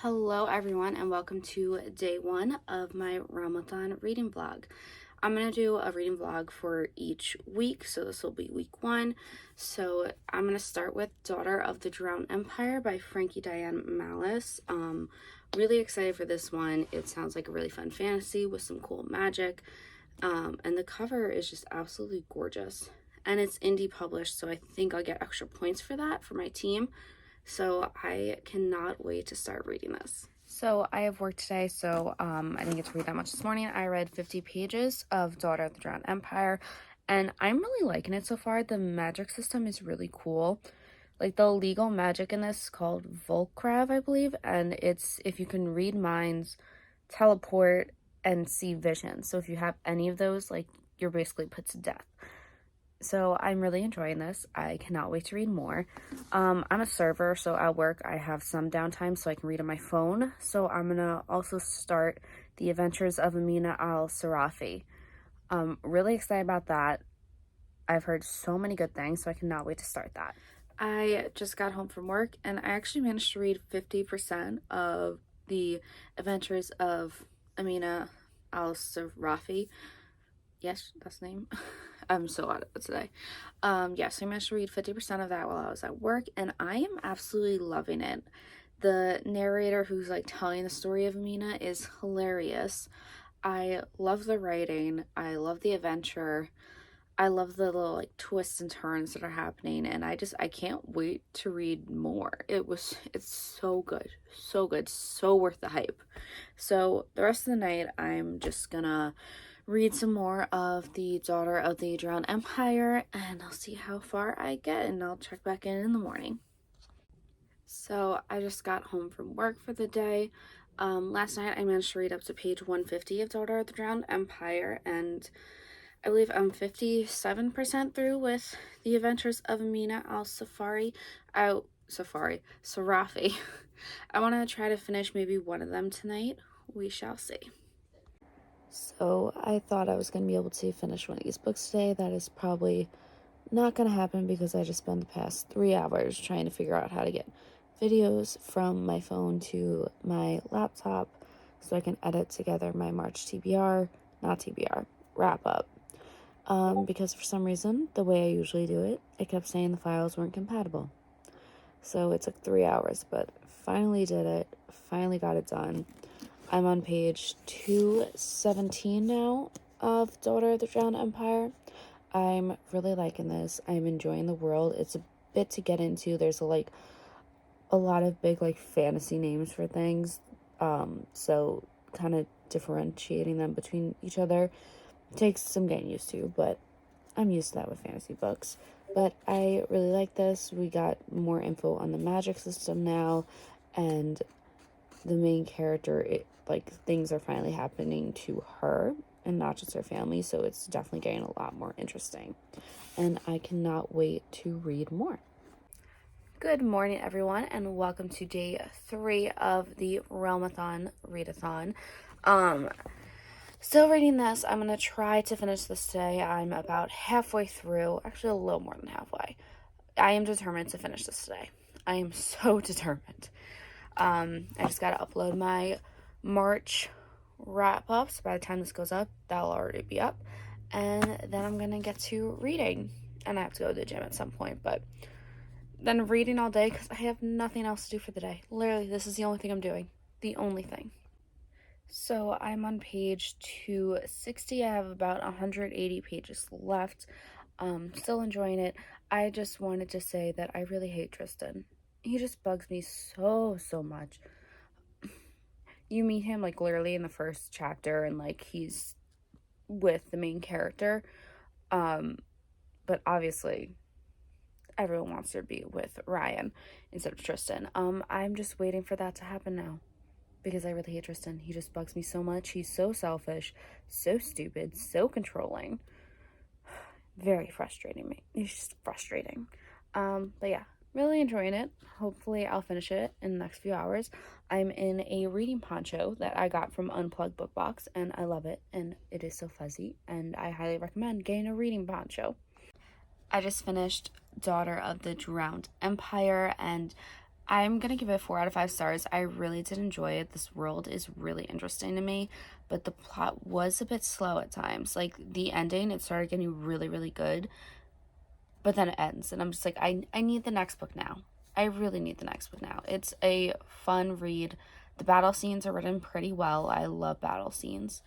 Hello everyone and welcome to day one of my Realmathon reading vlog. I'm going to do a reading vlog for each week, so this will be week one. So I'm going to start with Daughter of the Drowned Empire by Frankie Diane Malice. Really excited for this one. It sounds like a really fun fantasy with some cool magic. And the cover is just absolutely gorgeous. And it's indie published, so I think I'll get extra points for that for my team. So I cannot wait to start reading this. So I have work today, so I didn't get to read that much this morning. I read 50 pages of Daughter of the Drowned Empire, and I'm really liking it so far. The magic system is really cool. Like, the legal magic in this is called Volcrav, I believe, and it's if you can read minds, teleport, and see vision. So if you have any of those, like, you're basically put to death. So I'm really enjoying this. I cannot wait to read more. I'm a server, so at work I have some downtime so I can read on my phone. So I'm gonna also start The Adventures of Amina al-Sarafi. Really excited about that. I've heard so many good things, so I cannot wait to start that. I just got home from work and I actually managed to read 50% of The Adventures of Amina al-Sarafi. Yes, that's the name. I'm so out of it today. So I managed to read 50% of that while I was at work, and I am absolutely loving it. The narrator who's like telling the story of Amina is hilarious. I love the writing. I love the adventure. I love the little like twists and turns that are happening, and I can't wait to read more. It's so good, so worth the hype. So the rest of the night, I'm just gonna read some more of the Daughter of the Drowned Empire, and I'll see how far I get, and I'll check back in the morning. So I just got home from work for the day. Last night I managed to read up to page 150 of Daughter of the Drowned Empire, and I believe I'm 57% through with The Adventures of Amina al-Sarafi. I want to try to finish maybe one of them tonight. We shall see. So I thought I was going to be able to finish one of these books today. That is probably not going to happen because I just spent the past 3 hours trying to figure out how to get videos from my phone to my laptop so I can edit together my March wrap up. Because for some reason, the way I usually do it, it kept saying the files weren't compatible. So it took 3 hours, but finally did it, finally got it done. I'm on page 217 now of Daughter of the Drowned Empire. I'm really liking this. I'm enjoying the world. It's a bit to get into. There's a lot of big like fantasy names for things. So kind of differentiating them between each other takes some getting used to, but I'm used to that with fantasy books. But I really like this. We got more info on the magic system now, and the main character, things are finally happening to her and not just her family, so it's definitely getting a lot more interesting, and I cannot wait to read more. Good morning, everyone, and welcome to day 3 of the Realmathon readathon. Still reading this. I'm gonna try to finish this today. I'm about halfway through, actually a little more than halfway. I am determined to finish this today. I am so determined. I just gotta upload my March wrap-ups. By the time this goes up, that'll already be up. And then I'm gonna get to reading. And I have to go to the gym at some point, but then reading all day because I have nothing else to do for the day. Literally, this is the only thing I'm doing. The only thing. So I'm on page 260. I have about 180 pages left. Still enjoying it. I just wanted to say that I really hate Tristan. He just bugs me so much. You meet him like literally in the first chapter, and like he's with the main character, but obviously everyone wants to be with Ryan instead of Tristan. I'm just waiting for that to happen now because I really hate Tristan. He just bugs me so much. He's so selfish, so stupid, so controlling. Very frustrating me. He's just frustrating. But yeah, really enjoying it. Hopefully I'll finish it in the next few hours. I'm in a reading poncho that I got from Unplugged Book Box, and I love it, and it is so fuzzy, and I highly recommend getting a reading poncho. I just finished Daughter of the Drowned Empire, and I'm gonna give it 4 out of 5 stars. I really did enjoy it. This world is really interesting to me, but the plot was a bit slow at times. Like the ending, it started getting really, really good, but then it ends, and I'm just like, I need the next book now. I really need the next book now. It's a fun read. The battle scenes are written pretty well. I love battle scenes.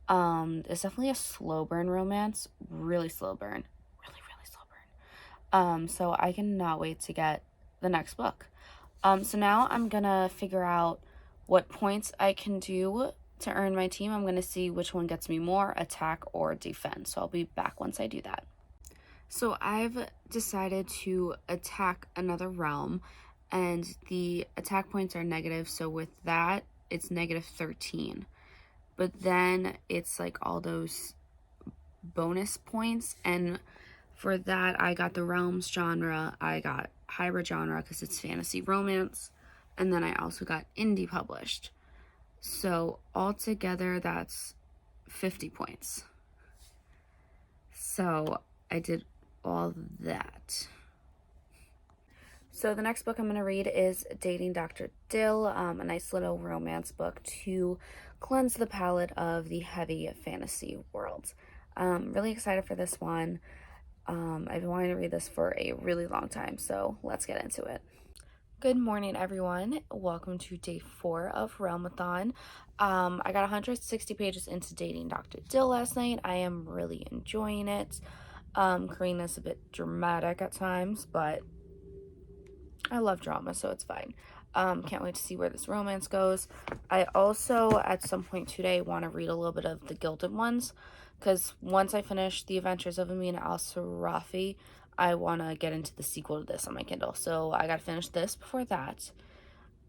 It's definitely a slow burn romance, really slow burn, really, really slow burn. So I cannot wait to get the next book. So now I'm gonna figure out what points I can do to earn my team. I'm gonna see which one gets me more, attack or defend. So I'll be back once I do that. So I've decided to attack another realm, and the attack points are negative. So with that, it's negative 13. But then it's like all those bonus points, and for that I got the realms genre, I got hybrid genre because it's fantasy romance, and then I also got indie published. So altogether that's 50 points. So I did all that. So the next book I'm going to read is Dating Dr. Dill, a nice little romance book to cleanse the palate of the heavy fantasy world. Really excited for this one. I've been wanting to read this for a really long time, so let's get into it. Good morning, everyone. Welcome to day 4 of Realmathon. I got 160 pages into Dating Dr. Dill last night. I am really enjoying it. Karina's a bit dramatic at times, but I love drama, so it's fine. Can't wait to see where this romance goes. I also, at some point today, want to read a little bit of The Gilded Ones, because once I finish The Adventures of Amina al-Sarafi, I want to get into the sequel to this on my Kindle. So I got to finish this before that.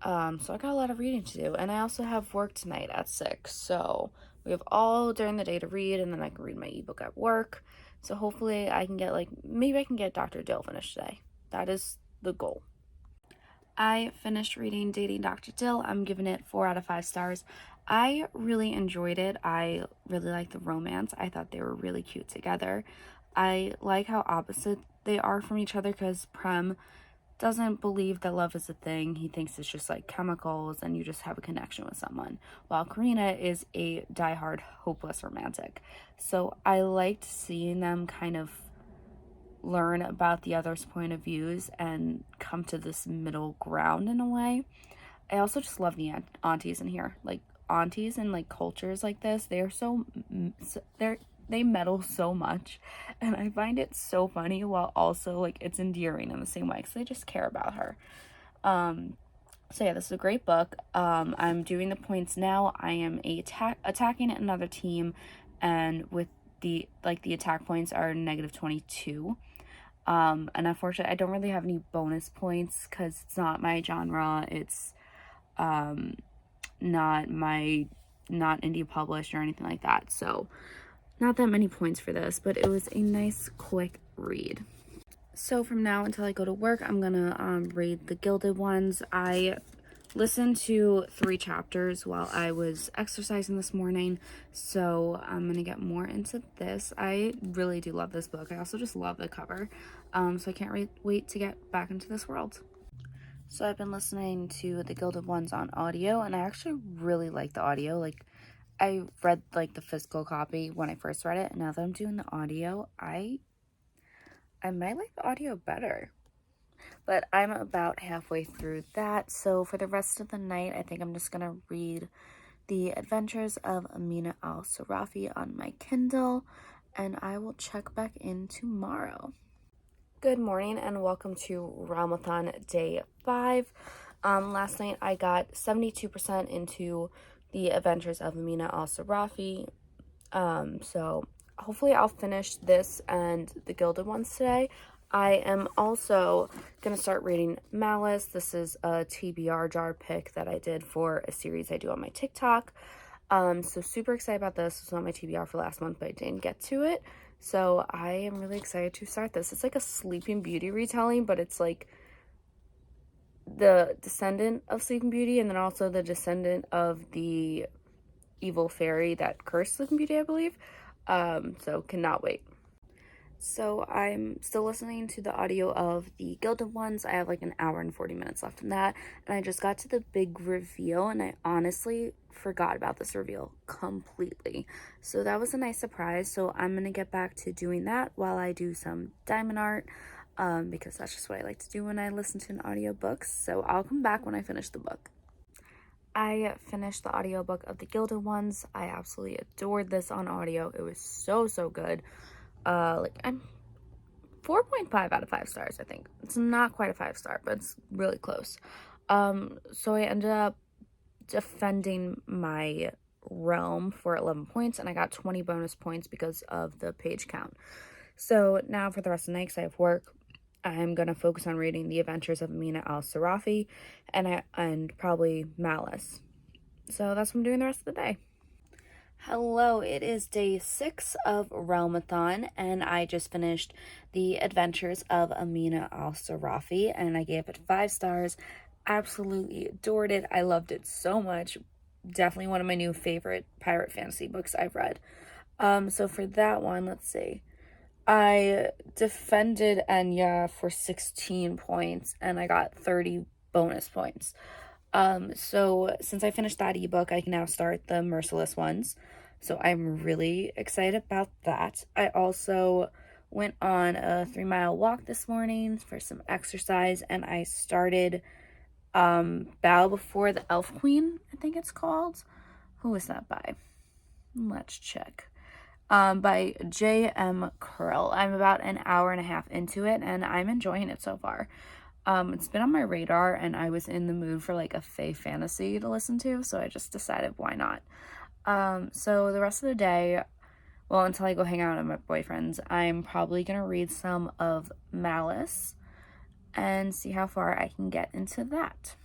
So I got a lot of reading to do. And I also have work tonight at 6. So we have all during the day to read, and then I can read my ebook at work. So hopefully I can get, maybe I can get Dr. Dill finished today. That is the goal. I finished reading Dating Dr. Dill. I'm giving it 4 out of 5 stars. I really enjoyed it. I really liked the romance. I thought they were really cute together. I like how opposite they are from each other, because Prem doesn't believe that love is a thing. He thinks it's just like chemicals and you just have a connection with someone, while Karina is a diehard hopeless romantic. So I liked seeing them kind of learn about the other's point of views and come to this middle ground in a way. I also just love the aunties in here. Like, aunties and like cultures like this, they are they meddle so much, and I find it so funny, while also like it's endearing in the same way, because they just care about her. So yeah, this is a great book. I'm doing the points now. I am attacking another team, and with the attack points are negative 22. And unfortunately I don't really have any bonus points because it's not my genre. It's not indie published or anything like that, so not that many points for this, but it was a nice quick read. So from now until I go to work, I'm gonna read The Gilded Ones. I listened to 3 chapters while I was exercising this morning, so I'm gonna get more into this. I really do love this book. I also just love the cover, so I can't wait to get back into this world. So I've been listening to The Gilded Ones on audio, and I actually really like the audio. Like, I read like the physical copy when I first read it, and now that I'm doing the audio, I might like the audio better. But I'm about halfway through that, so for the rest of the night, I think I'm just gonna read The Adventures of Amina al-Sarafi on my Kindle, and I will check back in tomorrow. Good morning and welcome to Realmathon Day 5. Last night I got 72% into The Adventures of Amina al-Sarafi, so hopefully I'll finish this and The Gilded Ones today. I am also going to start reading Malice. This is a TBR jar pick that I did for a series I do on my TikTok. So super excited about this. It was on my TBR for last month, but I didn't get to it. So I am really excited to start this. It's like a Sleeping Beauty retelling, but it's like the descendant of Sleeping Beauty, and then also the descendant of the evil fairy that cursed Sleeping Beauty, I believe. So cannot wait. So I'm still listening to the audio of the Gilded Ones. I have like an hour and 40 minutes left in that. And I just got to the big reveal and I honestly forgot about this reveal completely. So that was a nice surprise. So I'm going to get back to doing that while I do some diamond art because that's just what I like to do when I listen to an audiobook. So I'll come back when I finish the book. I finished the audiobook of the Gilded Ones. I absolutely adored this on audio. It was so good. I'm 4.5 out of 5 stars, I think. It's not quite a 5-star, but it's really close. So I ended up defending my realm for 11 points, and I got 20 bonus points because of the page count. So now for the rest of the night, because I have work, I'm going to focus on reading The Adventures of Amina al-Sarafi and probably Malice. So that's what I'm doing the rest of the day. Hello, it is day 6 of Realmathon, and I just finished The Adventures of Amina al-Sarafi, and I gave it 5 stars. Absolutely adored it. I loved it so much. Definitely one of my new favorite pirate fantasy books I've read. So for that one, let's see. I defended Enya for 16 points, and I got 30 bonus points. So since I finished that ebook, I can now start the Merciless ones. So I'm really excited about that. I also went on a 3-mile walk this morning for some exercise, and I started Bow Before the Elf Queen, I think it's called. Who is that by? Let's check. By J.M. Curl. I'm about an hour and a half into it, and I'm enjoying it so far. It's been on my radar, and I was in the mood for like a fae fantasy to listen to, so I just decided why not. So the rest of the day, well, until I go hang out with my boyfriend's, I'm probably gonna read some of Malice and see how far I can get into that.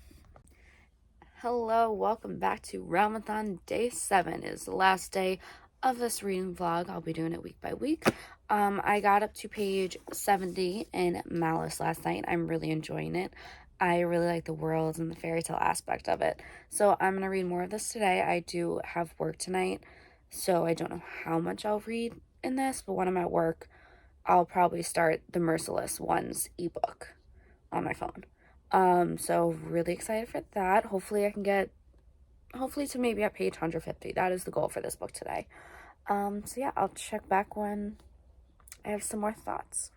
Hello, welcome back to Realmathon. Day 7 is the last day of this reading vlog. I'll be doing it week by week. I got up to page 70 in Malice last night. I'm really enjoying it. I really like the world and the fairy tale aspect of it. So I'm going to read more of this today. I do have work tonight, so I don't know how much I'll read in this, but when I'm at work, I'll probably start the Merciless Ones ebook on my phone. So really excited for that. Hopefully to maybe at page 150. That is the goal for this book today. So yeah, I'll check back when I have some more thoughts.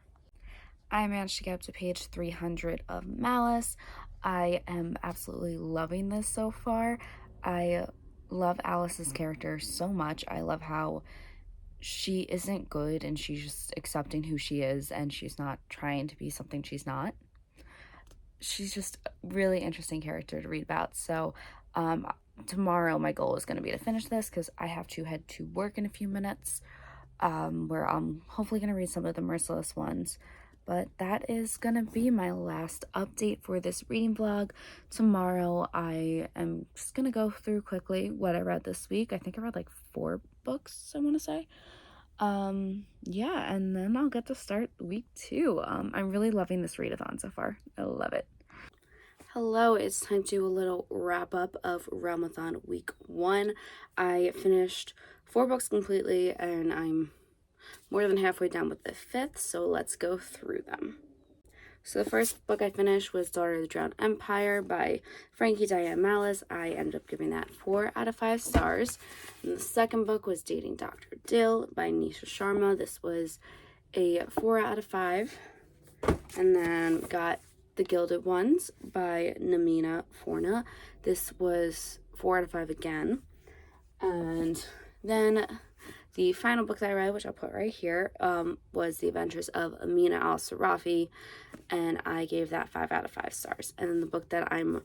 I managed to get up to page 300 of Malice. I am absolutely loving this so far. I love Alice's character so much. I love how she isn't good and she's just accepting who she is and she's not trying to be something she's not. She's just a really interesting character to read about. So tomorrow my goal is going to be to finish this because I have to head to work in a few minutes, where I'm hopefully going to read some of the Merciless ones. But that is going to be my last update for this reading vlog. Tomorrow I am just going to go through quickly what I read this week. I think I read like 4 books, I want to say. Yeah, and then I'll get to start week 2. I'm really loving this readathon so far. I love it. Hello, it's time to do a little wrap up of Realmathon week 1. I finished 4 books completely and I'm more than halfway down with the 5th, so let's go through them. So the first book I finished was Daughter of the Drowned Empire by Frankie Diane Malice. I ended up giving that 4 out of 5 stars. And the second book was Dating Dr. Dill by Nisha Sharma. This was a 4 out of 5. And then got The Gilded Ones by Namina Forna. This was 4 out of 5 again. And then the final book that I read, which I'll put right here, was The Adventures of Amina al-Sarafi, and I gave that 5 out of 5 stars. And then the book that I'm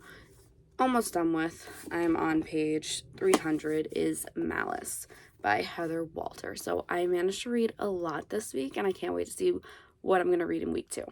almost done with, I'm on page 300, is Malice by Heather Walter. So I managed to read a lot this week, and I can't wait to see what I'm going to read in week 2.